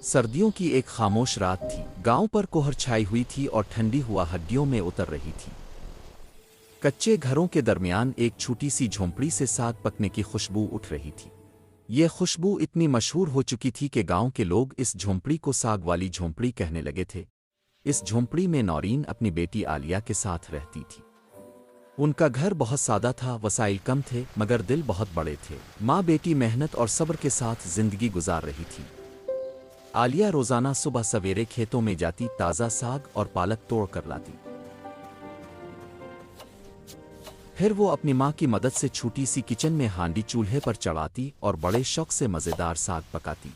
सर्दियों की एक खामोश रात थी। गांव पर कोहर छाई हुई थी और ठंडी हवा हड्डियों में उतर रही थी। कच्चे घरों के दरमियान एक छोटी सी झोंपड़ी से साग पकने की खुशबू उठ रही थी। ये खुशबू इतनी मशहूर हो चुकी थी कि गांव के लोग इस झोंपड़ी को साग वाली झोंपड़ी कहने लगे थे। इस झोंपड़ी में नौरीन अपनी बेटी आलिया के साथ रहती थी। उनका घर बहुत सादा था, वसाइल कम थे मगर दिल बहुत बड़े थे। माँ बेटी मेहनत और सब्र के साथ जिंदगी गुजार रही थी। आलिया रोजाना सुबह सवेरे खेतों में जाती, ताज़ा साग और पालक तोड़ कर लाती। फिर वो अपनी माँ की मदद से छोटी सी किचन में हांडी चूल्हे पर चढ़ाती और बड़े शौक से मज़ेदार साग पकाती।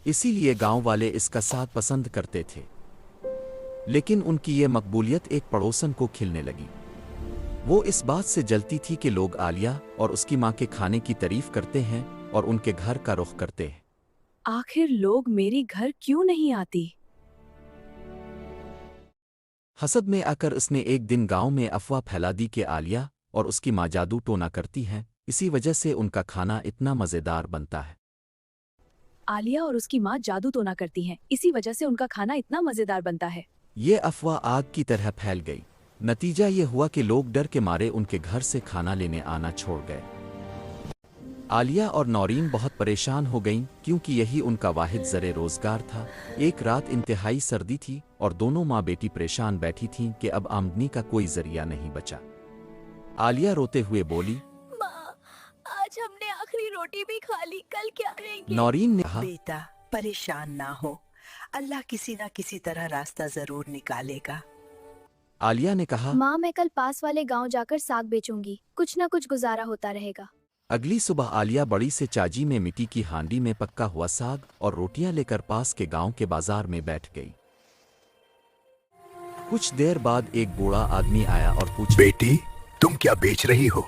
इसीलिए गांव वाले इसका साग पसंद करते थे। लेकिन उनकी ये मकबूलियत एक पड़ोसन को खिलने लगी। वो इस बात से जलती थी कि लोग आलिया और उसकी माँ के खाने की तारीफ करते हैं और उनके घर का रुख करते हैं। आखिर लोग मेरी घर क्यों नहीं आती? हसद में आकर उसने एक दिन गांव में अफवाह फैला दी कि आलिया और उसकी माँ जादू टोना करती हैं, इसी वजह से उनका खाना इतना मज़ेदार बनता है। आलिया और उसकी माँ जादू टोना करती हैं, इसी वजह से उनका खाना इतना मजेदार बनता है। ये अफवाह आग की तरह फैल गई। नतीजा ये हुआ कि लोग डर के मारे उनके घर से खाना लेने आना छोड़ गए। आलिया और नौरीन बहुत परेशान हो गईं क्योंकि यही उनका वाहिद ज़रे रोज़गार था। एक रात इंतहाई सर्दी थी और दोनों माँ बेटी परेशान बैठी थीं कि अब आमदनी का कोई जरिया नहीं बचा। आलिया रोते हुए बोली, माँ, आज हमने आखिरी रोटी भी खा ली, कल क्या करेंगे? नौरीन ने कहा, बेटा परेशान ना हो, अल्लाह किसी ना किसी तरह रास्ता जरूर निकालेगा। आलिया ने कहा, माँ, मैं कल पास वाले गांव जाकर साग बेचूंगी, कुछ ना कुछ गुजारा होता रहेगा। अगली सुबह आलिया बड़ी से चाजी में मिट्टी की हांडी में पक्का हुआ साग और रोटियां लेकर पास के गांव के बाजार में बैठ गई। कुछ देर बाद एक बूढ़ा आदमी आया और पूछा, बेटी तुम क्या बेच रही हो?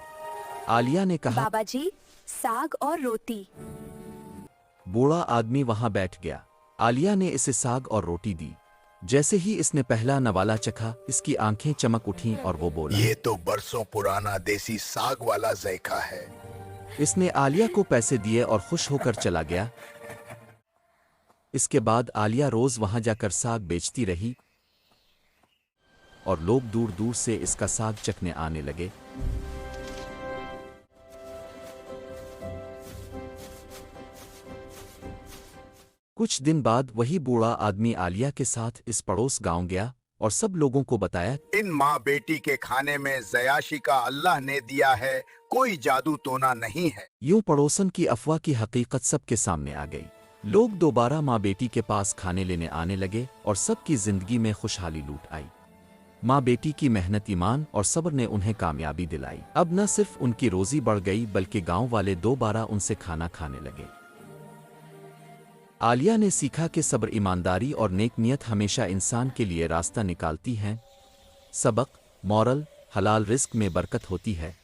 आलिया ने कहा, बाबा जी, साग और रोटी। बूढ़ा आदमी वहां बैठ गया। आलिया ने इसे साग और रोटी दी। जैसे ही इसने पहला नवाला चखा, इसकी आंखें चमक उठीं और वो बोला, ये तो बरसों पुराना देसी साग वाला जायका है। इसने आलिया को पैसे दिए और खुश होकर चला गया। इसके बाद आलिया रोज वहां जाकर साग बेचती रही और लोग दूर दूर से इसका साग चखने आने लगे। कुछ दिन बाद वही बूढ़ा आदमी आलिया के साथ इस पड़ोस गांव गया और सब लोगों को बताया, इन माँ बेटी के खाने में जयाशी का अल्लाह ने दिया है, कोई जादू टोना नहीं है। यूं पड़ोसन की अफवाह की हकीकत सबके सामने आ गई। लोग दोबारा माँ बेटी के पास खाने लेने आने लगे और सबकी जिंदगी में खुशहाली लूट आई। माँ बेटी की मेहनत, ईमान और सब्र ने उन्हें कामयाबी दिलाई। अब न सिर्फ उनकी रोजी बढ़ गई बल्कि गांव वाले दोबारा उनसे खाना खाने लगे। आलिया ने सीखा कि सब्र, ईमानदारी और नेक नियत हमेशा इंसान के लिए रास्ता निकालती हैं। सबक, मॉरल, हलाल रिस्क में बरकत होती है।